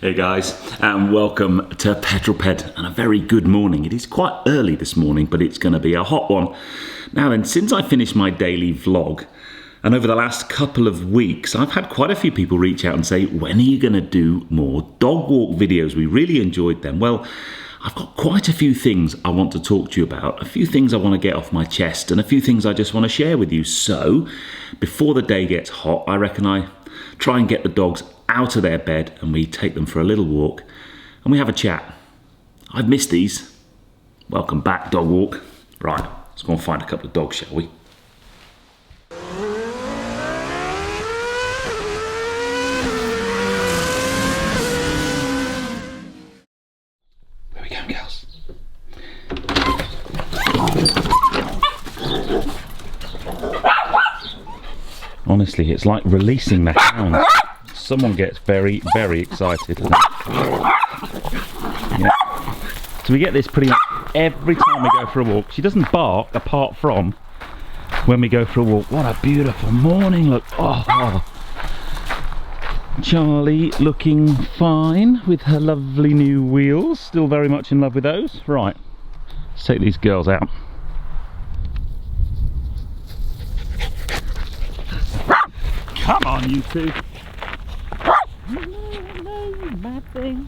Hey guys, and welcome to Petrol and a very good morning. It is quite early this morning, but it's going to be a hot one. Now then, since I finished my daily vlog, and over the last couple of weeks, I've had quite a few people reach out and say, when are you going to do more dog walk videos? We really enjoyed them. Well, I've got quite a few things I want to talk to you about, a few things I want to get off my chest, and a few things I just want to share with you. So, before the day gets hot, I reckon I try and get the dogs out of their bed and we take them for a little walk and we have a chat. I've missed these. Welcome back, dog walk. Right, let's go and find a couple of dogs, shall we? Where are we going, girls? Honestly, it's like releasing the hounds. Someone gets very, very excited. Yeah. So we get this pretty much every time we go for a walk. She doesn't bark apart from when we go for a walk. What a beautiful morning, look. Oh. Charlie looking fine with her lovely new wheels. Still very much in love with those. Right, let's take these girls out. Come on, you two. No, you mad thing.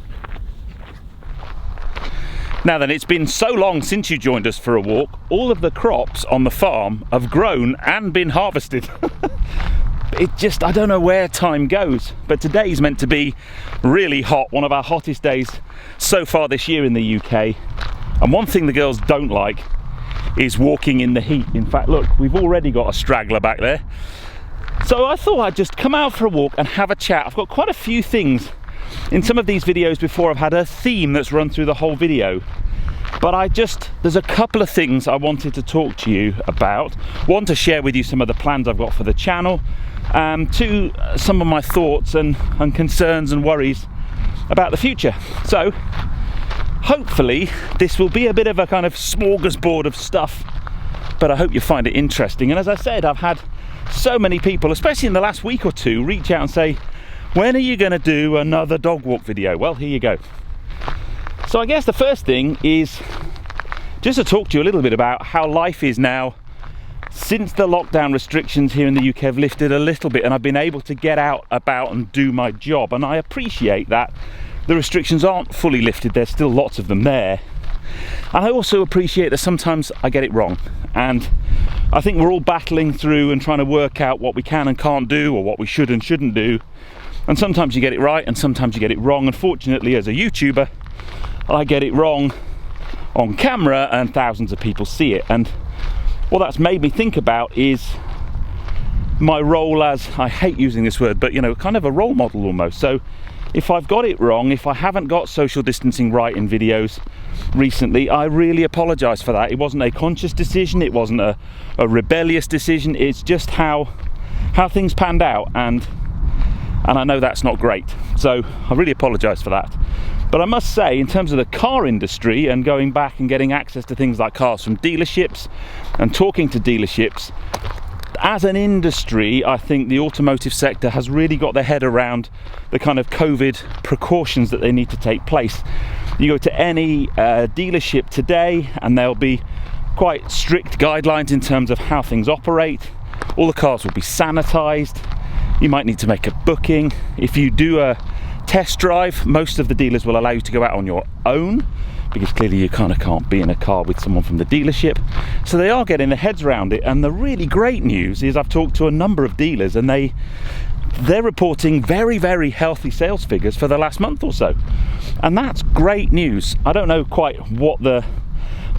Now then, it's been so long since you joined us for a walk. All of the crops on the farm have grown and been harvested. I don't know where time goes, but today's meant to be really hot, one of our hottest days so far this year in the UK. And one thing the girls don't like is walking in the heat. In fact, look, we've already got a straggler back there. So I thought I'd just come out for a walk and have a chat. I've got quite a few things in some of these videos before. I've had a theme that's run through the whole video, but there's a couple of things I wanted to talk to you about. One, to share with you some of the plans I've got for the channel. Two, some of my thoughts and concerns and worries about the future. So hopefully this will be a bit of a kind of smorgasbord of stuff, but I hope you find it interesting. And as I said, I've had so many people, especially in the last week or two, reach out and say, when are you going to do another dog walk video? Well, here you go. So I guess the first thing is just to talk to you a little bit about how life is now since the lockdown restrictions here in the UK have lifted a little bit and I've been able to get out about and do my job. And I appreciate that the restrictions aren't fully lifted. There's still lots of them there. And I also appreciate that sometimes I get it wrong, and I think we're all battling through and trying to work out what we can and can't do, or what we should and shouldn't do, and sometimes you get it right and sometimes you get it wrong. Unfortunately, as a YouTuber, I get it wrong on camera and thousands of people see it, and what that's made me think about is my role as, I hate using this word, but kind of a role model almost. So if I've got it wrong, if I haven't got social distancing right in videos recently, I really apologise for that. It wasn't a conscious decision, it wasn't a rebellious decision, it's just how things panned out, and I know that's not great. So I really apologise for that. But I must say, in terms of the car industry and going back and getting access to things like cars from dealerships and talking to dealerships, as an industry, I think the automotive sector has really got their head around the kind of COVID precautions that they need to take place. You go to any dealership today and there'll be quite strict guidelines in terms of how things operate. All the cars will be sanitized. You might need to make a booking. If you do a test drive, most of the dealers will allow you to go out on your own, because clearly you kind of can't be in a car with someone from the dealership. So they are getting their heads around it. And the really great news is I've talked to a number of dealers and they're reporting very, very healthy sales figures for the last month or so. And that's great news. I don't know quite what the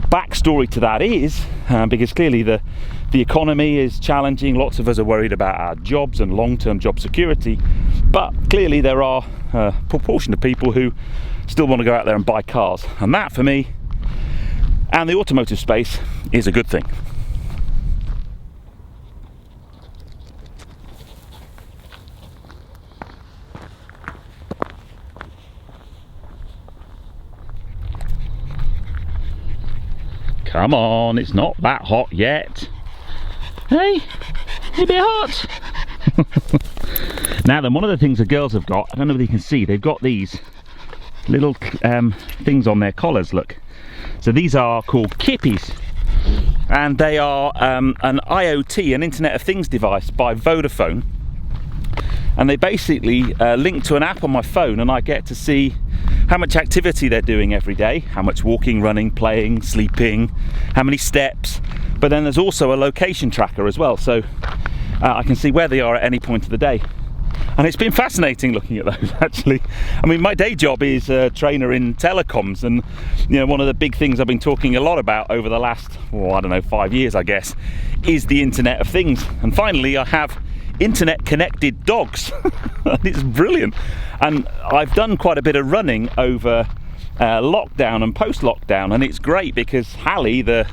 backstory to that is, because clearly the economy is challenging. Lots of us are worried about our jobs and long-term job security. But clearly there are a proportion of people who still want to go out there and buy cars, and that for me and the automotive space is a good thing. Come on, it's not that hot yet. Hey, a bit hot. Now then, one of the things the girls have got, I don't know whether you can see, they've got these little things on their collars, look. So these are called kippies, and they are an IoT, an Internet of Things device by Vodafone, and they basically link to an app on my phone, and I get to see how much activity they're doing every day, how much walking, running, playing, sleeping, how many steps. But then there's also a location tracker as well, so I can see where they are at any point of the day. And it's been fascinating looking at those, actually. I mean, my day job is a trainer in telecoms, and you know, one of the big things I've been talking a lot about over the last, I don't know, 5 years, I guess, is the Internet of Things. And finally, I have internet connected dogs. It's brilliant. And I've done quite a bit of running over lockdown and post-lockdown, and it's great because Hallie, the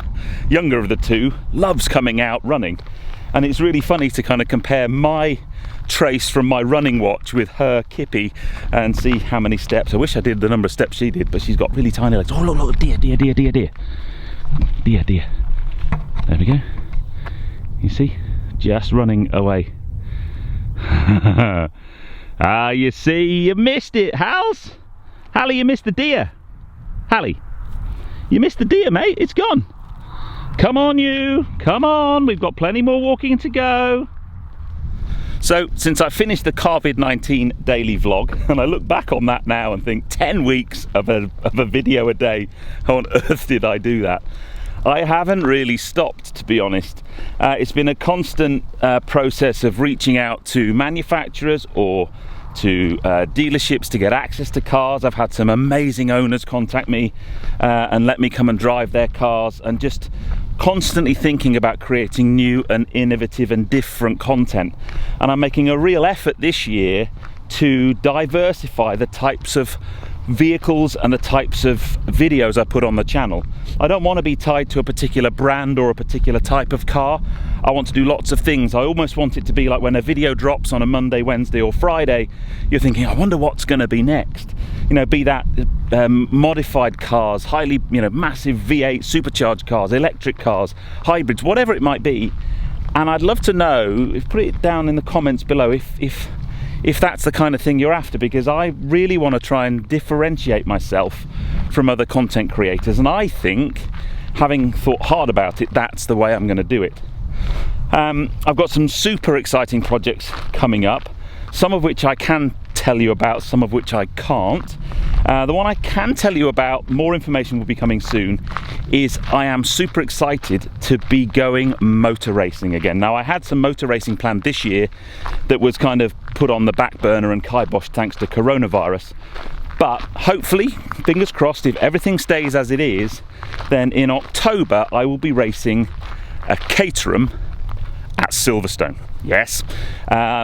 younger of the two, loves coming out running. And it's really funny to kind of compare my trace from my running watch with her kippy and see how many steps. I wish I did the number of steps she did, but she's got really tiny legs. Oh, look, look, deer, deer, deer, deer, deer. Deer, deer. There we go. You see? Just running away. Ah, you see, you missed it, Hals. Hallie, you missed the deer. Hallie, you missed the deer, mate. It's gone. Come on, you. Come on. We've got plenty more walking to go. So, since I finished the CarVid19 Daily vlog, and I look back on that now and think 10 weeks of a video a day, how on earth did I do that? I haven't really stopped, to be honest. It's been a constant process of reaching out to manufacturers or to dealerships to get access to cars. I've had some amazing owners contact me and let me come and drive their cars, and just constantly thinking about creating new and innovative and different content. And I'm making a real effort this year to diversify the types of vehicles and the types of videos I put on the channel. I don't want to be tied to a particular brand or a particular type of car. I want to do lots of things. I almost want it to be like when a video drops on a Monday, Wednesday or Friday, you're thinking, I wonder what's going to be next. You know, be that modified cars, highly, you know, massive V8 supercharged cars, electric cars, hybrids, whatever it might be. And I'd love to know, put it down in the comments below if that's the kind of thing you're after, because I really want to try and differentiate myself from other content creators, and I think, having thought hard about it, that's the way I'm going to do it. I've got some super exciting projects coming up, some of which I can tell you about, some of which I can't. The one I can tell you about, more information will be coming soon, is I am super excited to be going motor racing again. Now, I had some motor racing planned this year that was kind of put on the back burner and kiboshed thanks to coronavirus. But hopefully, fingers crossed, if everything stays as it is, then in October I will be racing a Caterham at Silverstone. Yes,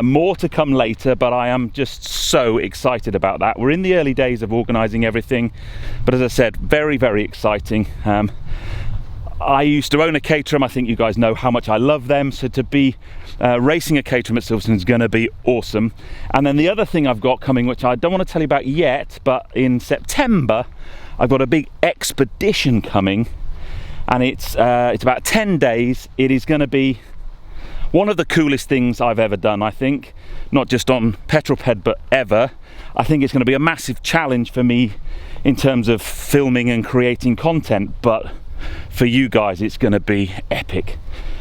more to come later, but I am just so excited about that. We're in the early days of organising everything, but as I said, very, very exciting. I used to own a Caterham. I think you guys know how much I love them, so to be racing a Caterham at Silverstone is going to be awesome. And then the other thing I've got coming, which I don't want to tell you about yet, but in September I've got a big expedition coming, and it's about 10 days. It is going to be one of the coolest things I've ever done, I think, not just on Petrol but ever. I think it's going to be a massive challenge for me in terms of filming and creating content, but for you guys it's going to be epic,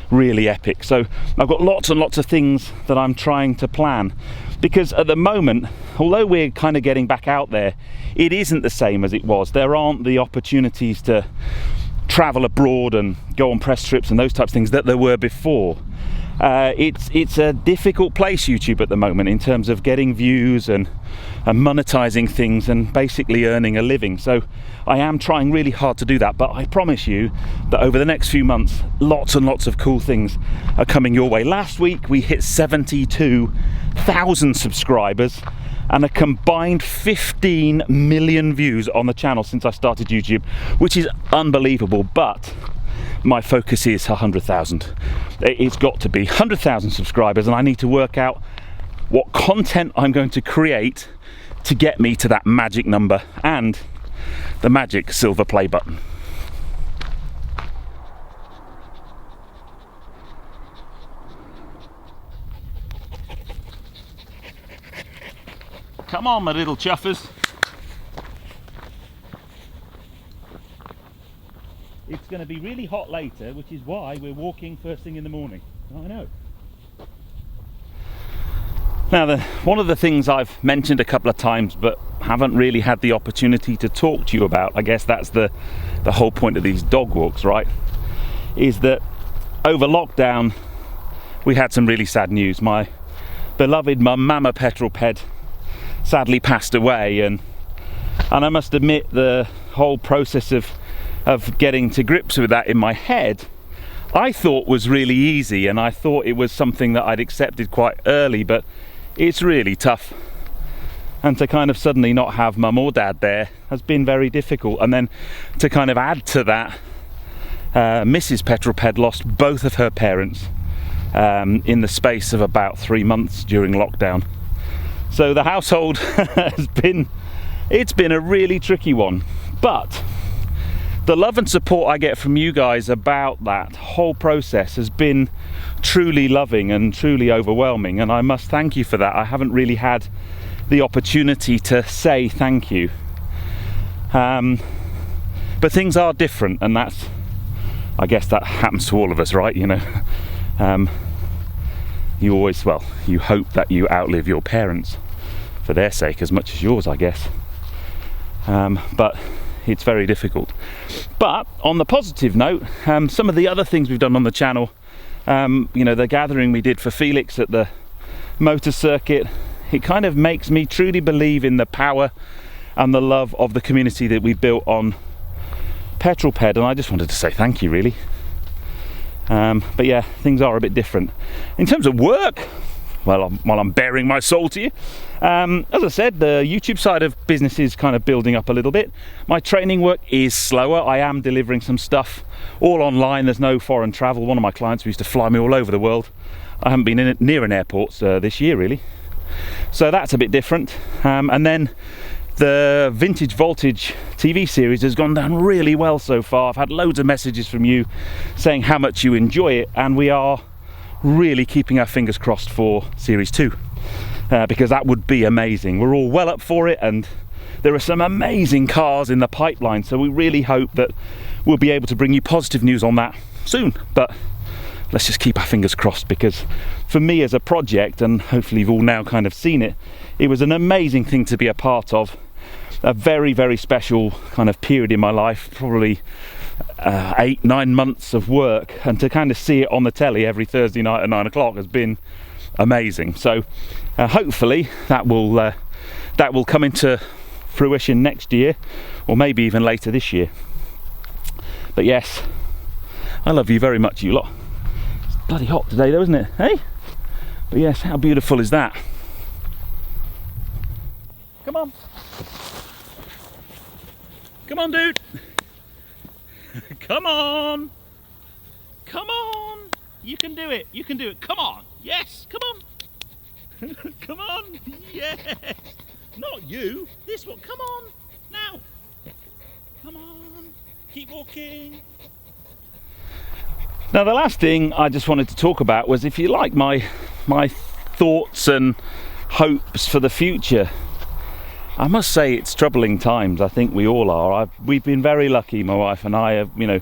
really epic. So I've got lots and lots of things that I'm trying to plan, because at the moment, although we're kind of getting back out there, it isn't the same as it was. There aren't the opportunities to travel abroad and go on press trips and those types of things that there were before. It's a difficult place, YouTube, at the moment, in terms of getting views and monetizing things and basically earning a living. So I am trying really hard to do that, but I promise you that over the next few months, lots and lots of cool things are coming your way. Last week we hit 72,000 subscribers and a combined 15 million views on the channel since I started YouTube, which is unbelievable. But my focus is 100,000. It's got to be 100,000 subscribers, and I need to work out what content I'm going to create to get me to that magic number and the magic silver play button. Come on, my little chuffers. going to be really hot later, which is why we're walking first thing in the morning. I know. Now, one of the things I've mentioned a couple of times but haven't really had the opportunity to talk to you about, I guess that's the whole point of these dog walks, right, is that over lockdown we had some really sad news. My beloved mum, Mama Petrol, sadly passed away, and I must admit the whole process of getting to grips with that in my head I thought was really easy, and I thought it was something that I'd accepted quite early, but it's really tough. And to kind of suddenly not have mum or dad there has been very difficult. And then to kind of add to that, Mrs. Petrol lost both of her parents in the space of about 3 months during lockdown. So the household it's been a really tricky one. But the love and support I get from you guys about that whole process has been truly loving and truly overwhelming, and I must thank you for that. I haven't really had the opportunity to say thank you, but things are different, and I guess that happens to all of us, right? You know, you always, well, you hope that you outlive your parents for their sake as much as yours, I guess, but it's very difficult. But on the positive note, some of the other things we've done on the channel, you know, the gathering we did for Felix at the motor circuit, it kind of makes me truly believe in the power and the love of the community that we built on Petrol, and I just wanted to say thank you, really. But yeah, things are a bit different. In terms of work, well, while I'm bearing my soul to you, as I said, the YouTube side of business is kind of building up a little bit. My training work is slower. I am delivering some stuff all online. There's no foreign travel. One of my clients used to fly me all over the world. I haven't been near an airport this year, really. So that's a bit different. And then the Vintage Voltage TV series has gone down really well so far. I've had loads of messages from you saying how much you enjoy it, and we are really keeping our fingers crossed for series 2, because that would be amazing. We're all well up for it, and there are some amazing cars in the pipeline, so we really hope that we'll be able to bring you positive news on that soon. But let's just keep our fingers crossed, because for me as a project, and hopefully you've all now kind of seen it, it was an amazing thing to be a part of. A very, very special kind of period in my life, probably 8-9 months of work, and to kind of see it on the telly every Thursday night at 9 o'clock has been amazing. So hopefully that will come into fruition next year, or maybe even later this year. But yes, I love you very much, you lot. It's bloody hot today though, isn't it? Hey? But yes, how beautiful is that? Come on. Come on, dude. Come on. Come on. You can do it. You can do it. Come on. Yes. Come on. Come on. Yes. Not you. This one. Come on. Now. Come on. Keep walking. Now, the last thing I just wanted to talk about was, if you like, my thoughts and hopes for the future. I must say it's troubling times. I think we all are. We've been very lucky, my wife and I have, you know,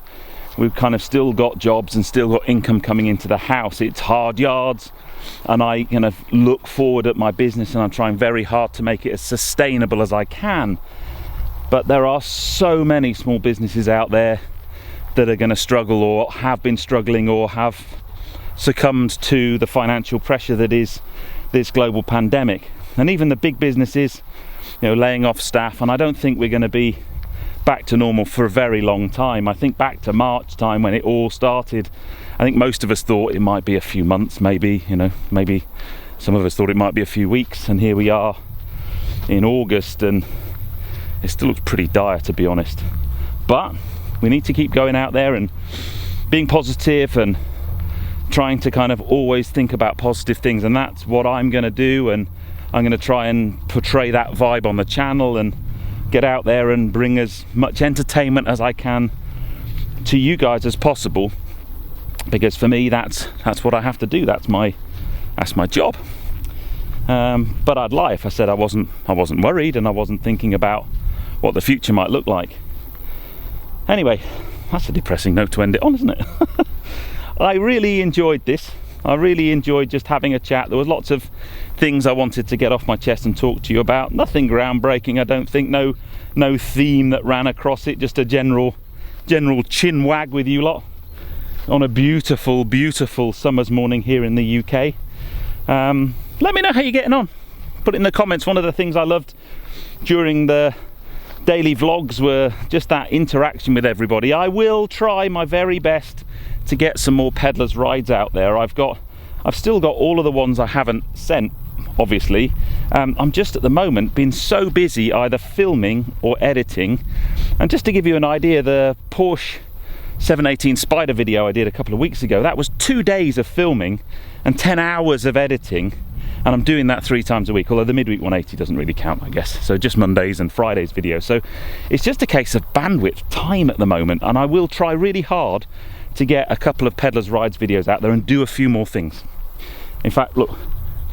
we've kind of still got jobs and still got income coming into the house. It's hard yards, and I kind of look forward at my business, and I'm trying very hard to make it as sustainable as I can. But there are so many small businesses out there that are going to struggle, or have been struggling, or have succumbed to the financial pressure that is this global pandemic. And even the big businesses, you know, laying off staff, and I don't think we're going to be back to normal for a very long time. I think back to March time when it all started, I think most of us thought it might be a few months, maybe, you know, maybe some of us thought it might be a few weeks, and here we are in August, and it still looks pretty dire, to be honest. But we need to keep going out there and being positive and trying to kind of always think about positive things, and that's what I'm going to do. And I'm going to try and portray that vibe on the channel and get out there and bring as much entertainment as I can to you guys as possible, because for me that's what I have to do. That's my job. But I'd lie if I said I wasn't worried and I wasn't thinking about what the future might look like. Anyway, that's a depressing note to end it on, isn't it? I really enjoyed this. I really enjoyed just having a chat. There was lots of things I wanted to get off my chest and talk to you about. Nothing groundbreaking, I don't think. No theme that ran across it. Just a general chin wag with you lot on a beautiful, beautiful summer's morning here in the UK. Let me know how you're getting on. Put it in the comments. One of the things I loved during the daily vlogs were just that interaction with everybody. I will try my very best to get some more peddlers rides out there. I've still got all of the ones I haven't sent, obviously. I'm just at the moment been so busy either filming or editing. And just to give you an idea, the Porsche 718 Spider video I did a couple of weeks ago, that was 2 days of filming and 10 hours of editing. And I'm doing that 3 times a week, although the midweek 180 doesn't really count, I guess. So just Mondays and Fridays videos. So it's just a case of bandwidth, time at the moment. And I will try really hard to get a couple of Peddlers Rides videos out there and do a few more things. In fact, look,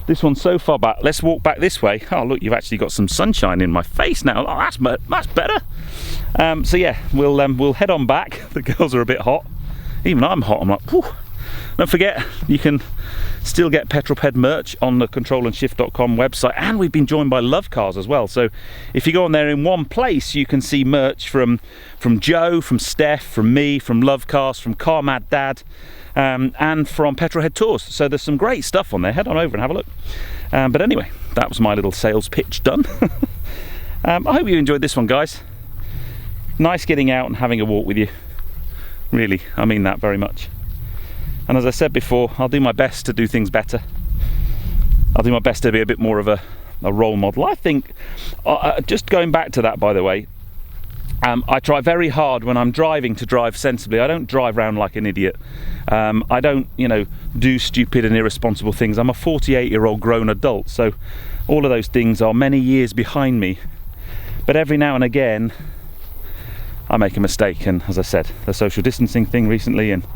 this one's so far back. Let's walk back this way. Oh, look, you've actually got some sunshine in my face now. Oh, that's better. So yeah, we'll head on back. The girls are a bit hot. Even I'm hot. I'm like, whew. Don't forget, you can still get Petrol Ped merch on the controlandshift.com website, and we've been joined by Love Cars as well. So if you go on there in one place, you can see merch from Joe, from Steph, from me, from Love Cars, from Car Mad Dad, and from Petrolhead Tours. So there's some great stuff on there. Head on over and have a look. But anyway, that was my little sales pitch done. I hope you enjoyed this one, guys. Nice getting out and having a walk with you. Really, I mean that very much. And as I said before, I'll do my best to do things better. I'll do my best to be a bit more of a role model. I think, just going back to that, by the way, I try very hard when I'm driving to drive sensibly. I don't drive around like an idiot. I don't, do stupid and irresponsible things. I'm a 48-year-old grown adult, so all of those things are many years behind me. But every now and again, I make a mistake. And as I said, the social distancing thing recently, and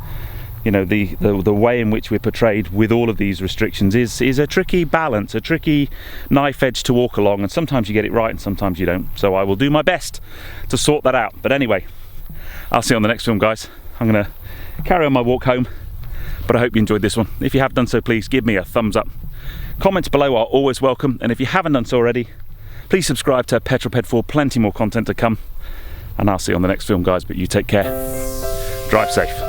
the way in which we're portrayed with all of these restrictions is a tricky balance, a tricky knife edge to walk along, and sometimes you get it right and sometimes you don't. So I will do my best to sort that out. But anyway, I'll see you on the next film, guys. I'm gonna carry on my walk home, but I hope you enjoyed this one. If you have done so, please give me a thumbs up. Comments below are always welcome, and if you haven't done so already, please subscribe to Petrol Ped for plenty more content to come. And I'll see you on the next film, guys. But you take care, drive safe.